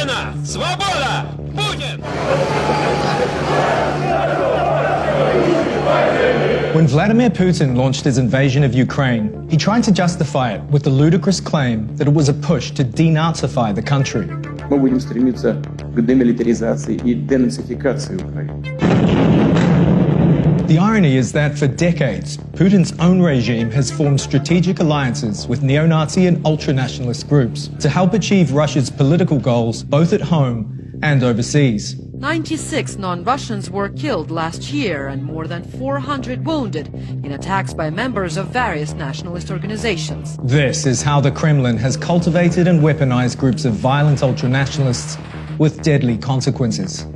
Родина! Свобода! Putin! When Vladimir Putin launched his invasion of Ukraine, he tried to justify it with the ludicrous claim that it was a push to denazify the country. Мы будем стремиться к демилитаризации и денацификации Украины. The irony is that for decades, Putin's own regime has formed strategic alliances with neo-Nazi and ultra-nationalist groups to help achieve Russia's political goals both at home and overseas. 96 non-Russians were killed last year and more than 400 wounded in attacks by members of various nationalist organizations. This is how the Kremlin has cultivated and weaponized groups of violent ultra-nationalists with deadly consequences.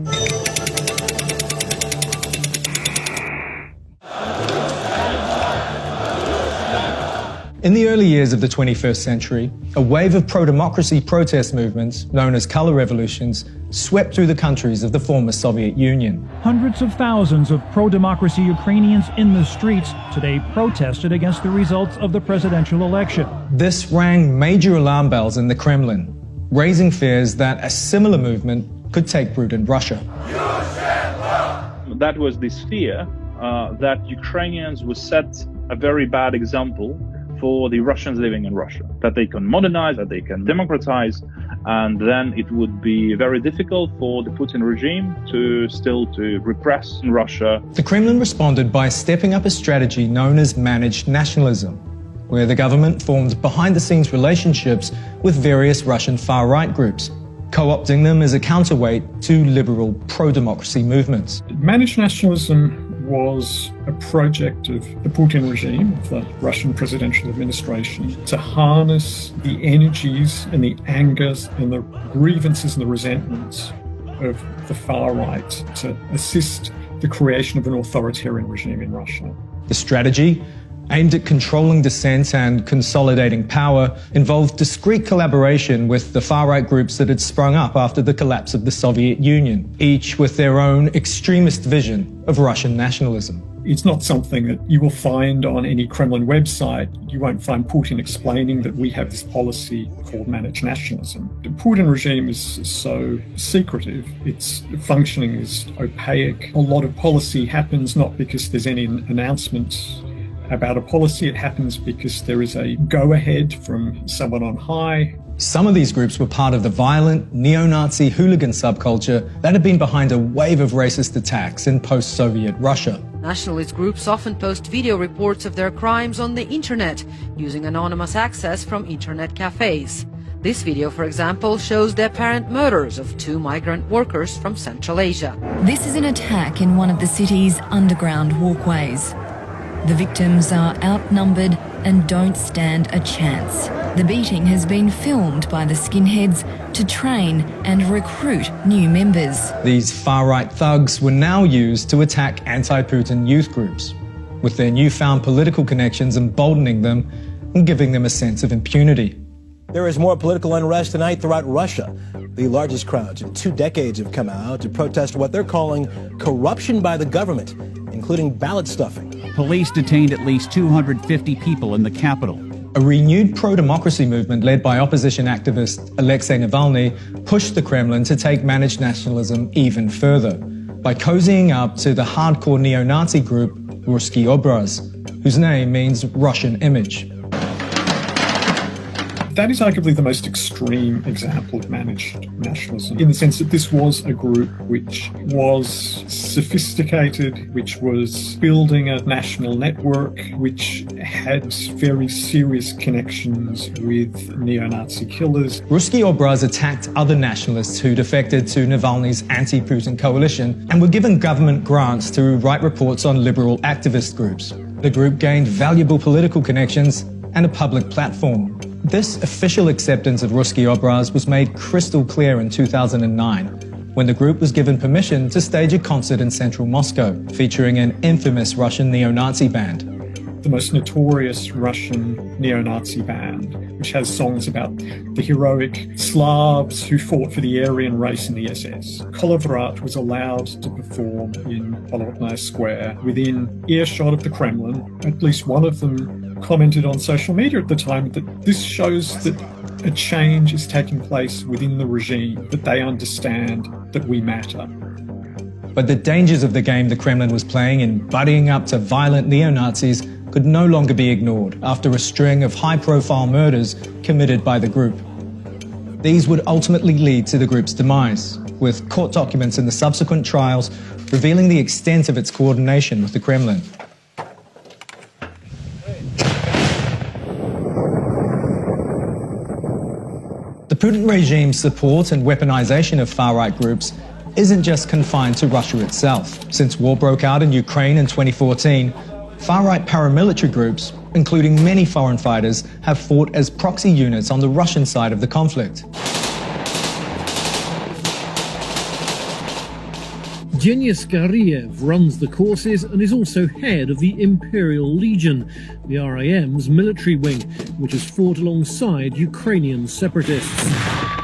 In the early years of the 21st century, a wave of pro-democracy protest movements, known as color revolutions, swept through the countries of the former Soviet Union. Hundreds of thousands of pro-democracy Ukrainians in the streets today protested against the results of the presidential election. This rang major alarm bells in the Kremlin, raising fears that a similar movement could take root in Russia. That was this fear that Ukrainians would set a very bad example for the Russians living in Russia, that they can modernize, that they can democratize, and then it would be very difficult for the Putin regime to repress in Russia. The Kremlin responded by stepping up a strategy known as managed nationalism, where the government formed behind-the-scenes relationships with various Russian far-right groups, co-opting them as a counterweight to liberal pro-democracy movements. Managed nationalism was a project of the Putin regime, of the Russian presidential administration, to harness the energies and the angers and the grievances and the resentments of the far right to assist the creation of an authoritarian regime in Russia. The strategy, aimed at controlling dissent and consolidating power, involved discreet collaboration with the far-right groups that had sprung up after the collapse of the Soviet Union, each with their own extremist vision of Russian nationalism. It's not something that you will find on any Kremlin website. You won't find Putin explaining that we have this policy called managed nationalism. The Putin regime is so secretive, its functioning is opaque. A lot of policy happens not because there's any announcement about a policy, it happens because there is a go-ahead from someone on high. Some of these groups were part of the violent, neo-Nazi hooligan subculture that had been behind a wave of racist attacks in post-Soviet Russia. Nationalist groups often post video reports of their crimes on the internet, using anonymous access from internet cafes. This video, for example, shows the apparent murders of 2 migrant workers from Central Asia. This is an attack in one of the city's underground walkways. The victims are outnumbered and don't stand a chance. The beating has been filmed by the skinheads to train and recruit new members. These far-right thugs were now used to attack anti-Putin youth groups, with their newfound political connections emboldening them and giving them a sense of impunity. There is more political unrest tonight throughout Russia. The largest crowds in 2 decades have come out to protest what they're calling corruption by the government, including ballot stuffing. Police detained at least 250 people in the capital. A renewed pro-democracy movement led by opposition activist Alexei Navalny pushed the Kremlin to take managed nationalism even further by cozying up to the hardcore neo-Nazi group RUSKy, whose name means Russian image. That is arguably the most extreme example of managed nationalism, in the sense that this was a group which was sophisticated, which was building a national network, which had very serious connections with neo-Nazi killers. RUSKy attacked other nationalists who defected to Navalny's anti-Putin coalition and were given government grants to write reports on liberal activist groups. The group gained valuable political connections and a public platform. This official acceptance of RUSKy was made crystal clear in 2009, when the group was given permission to stage a concert in central Moscow, featuring an infamous Russian neo-Nazi band. The most notorious Russian neo-Nazi band, which has songs about the heroic Slavs who fought for the Aryan race in the SS. Kolovrat was allowed to perform in Bolotnaya Square within earshot of the Kremlin. At least one of them commented on social media at the time that this shows that A change is taking place within the regime, that they understand that we matter. But the dangers of the game the Kremlin was playing in buddying up to violent neo-Nazis could no longer be ignored after a string of high-profile murders committed by the group. These would ultimately lead to the group's demise, with court documents in the subsequent trials revealing the extent of its coordination with the Kremlin. The Putin regime's support and weaponization of far-right groups isn't just confined to Russia itself. Since war broke out in Ukraine in 2014, far-right paramilitary groups, including many foreign fighters, have fought as proxy units on the Russian side of the conflict. Genya Skariev runs the courses and is also head of the Imperial Legion, the RIM's military wing, which has fought alongside Ukrainian separatists.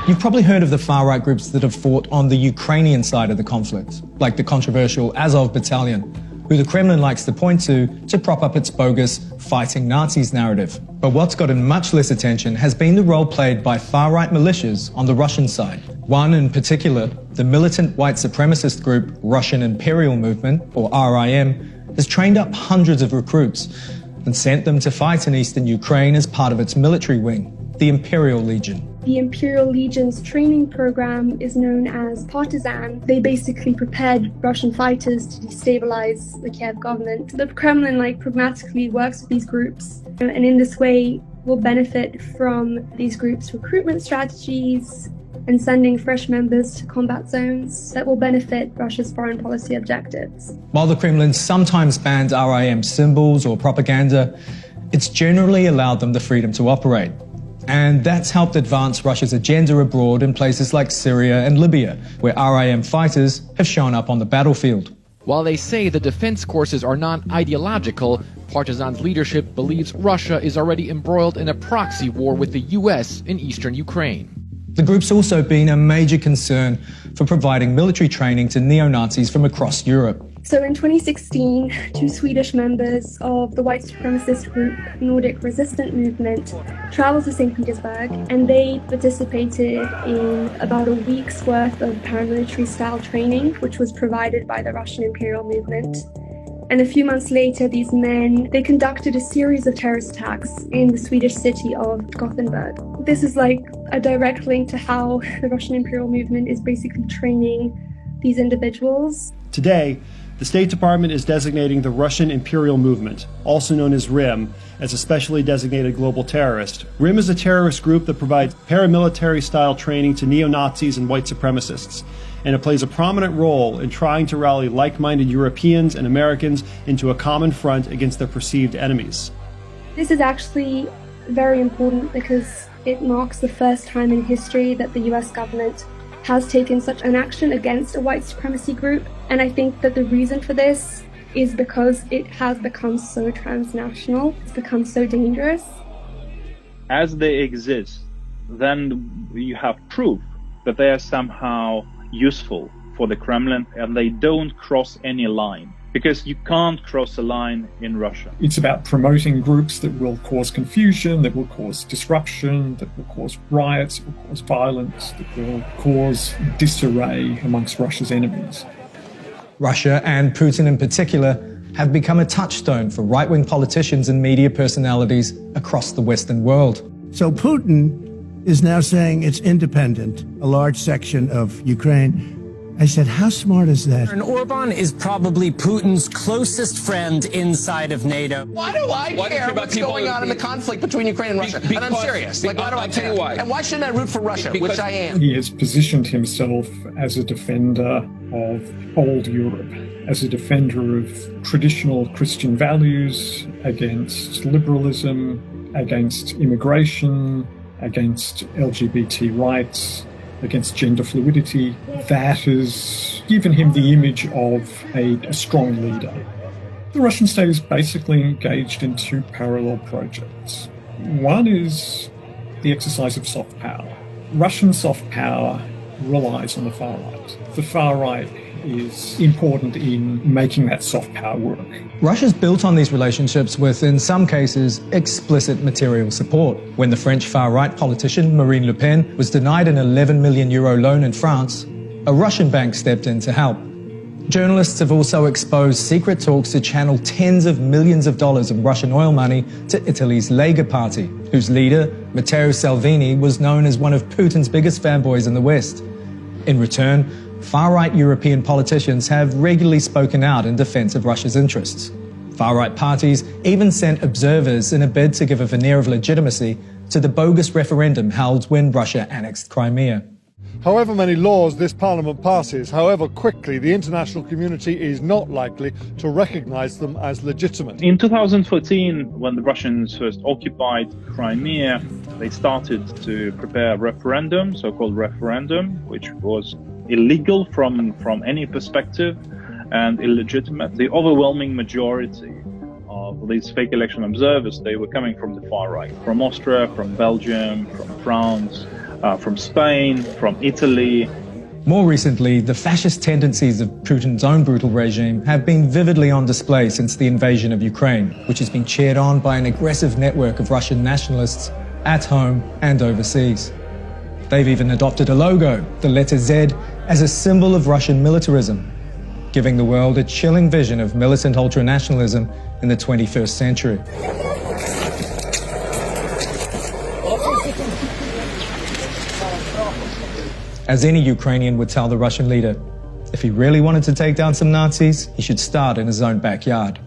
You've probably heard of the far-right groups that have fought on the Ukrainian side of the conflict, like the controversial Azov Battalion, who the Kremlin likes to point to prop up its bogus fighting Nazis narrative. But what's gotten much less attention has been the role played by far-right militias on the Russian side. One in particular, the militant white supremacist group Russian Imperial Movement, or RIM, has trained up hundreds of recruits and sent them to fight in eastern Ukraine as part of its military wing, the Imperial Legion. The Imperial Legion's training program is known as Partisan. They basically prepared Russian fighters to destabilize the Kiev government. The Kremlin pragmatically works with these groups, and in this way will benefit from these groups' recruitment strategies and sending fresh members to combat zones that will benefit Russia's foreign policy objectives. While the Kremlin sometimes bans RIM symbols or propaganda, it's generally allowed them the freedom to operate. And that's helped advance Russia's agenda abroad in places like Syria and Libya, where RIM fighters have shown up on the battlefield. While they say the defense courses are non-ideological, Partizan's leadership believes Russia is already embroiled in a proxy war with the US in eastern Ukraine. The group's also been a major concern for providing military training to neo-Nazis from across Europe. So in 2016, 2 Swedish members of the white supremacist group Nordic Resistance Movement traveled to St. Petersburg, and they participated in about a week's worth of paramilitary-style training, which was provided by the Russian Imperial Movement. And a few months later, these men, they conducted a series of terrorist attacks in the Swedish city of Gothenburg. This is like a direct link to how the Russian Imperial Movement is basically training these individuals. Today, the State Department is designating the Russian Imperial Movement, also known as RIM, as a specially designated global terrorist. RIM is a terrorist group that provides paramilitary-style training to neo-Nazis and white supremacists, and it plays a prominent role in trying to rally like-minded Europeans and Americans into a common front against their perceived enemies. This is actually very important because it marks the first time in history that the US government has taken such an action against a white supremacy group. And I think that the reason for this is because it has become so transnational, it's become so dangerous. As they exist, then you have proof that they are somehow useful for the Kremlin and they don't cross any line. Because you can't cross a line in Russia. It's about promoting groups that will cause confusion, that will cause disruption, that will cause riots, that will cause violence, that will cause disarray amongst Russia's enemies. Russia, and Putin in particular, have become a touchstone for right-wing politicians and media personalities across the Western world. So Putin is now saying it's independent, a large section of Ukraine. I said, how smart is that? And Orban is probably Putin's closest friend inside of NATO. Why do I care what's going on in the conflict between Ukraine and Russia? And I'm serious. Why do I care? Tell you why. And why shouldn't I root for Russia, which I am? He has positioned himself as a defender of old Europe, as a defender of traditional Christian values, against liberalism, against immigration, against LGBT rights, against gender fluidity. That has given him the image of a strong leader. The Russian state is basically engaged in 2 parallel projects. One is the exercise of soft power. Russian soft power relies on the far right. The far right is important in making that soft power work. Russia's built on these relationships with, in some cases, explicit material support. When the French far-right politician Marine Le Pen was denied an €11 million loan in France, a Russian bank stepped in to help. Journalists have also exposed secret talks to channel tens of millions of dollars of Russian oil money to Italy's Lega party, whose leader, Matteo Salvini, was known as one of Putin's biggest fanboys in the West. In return, far-right European politicians have regularly spoken out in defense of Russia's interests. Far-right parties even sent observers in a bid to give a veneer of legitimacy to the bogus referendum held when Russia annexed Crimea. However many laws this parliament passes, however quickly, the international community is not likely to recognize them as legitimate. In 2014, when the Russians first occupied Crimea, they started to prepare a referendum, so-called referendum, which was illegal from any perspective and illegitimate. The overwhelming majority of these fake election observers, they were coming from the far right, from Austria, from Belgium, from France, from Spain, from Italy. More recently, the fascist tendencies of Putin's own brutal regime have been vividly on display since the invasion of Ukraine, which has been cheered on by an aggressive network of Russian nationalists at home and overseas. They've even adopted a logo, the letter Z, as a symbol of Russian militarism, giving the world a chilling vision of militant ultranationalism in the 21st century. As any Ukrainian would tell the Russian leader, if he really wanted to take down some Nazis, he should start in his own backyard.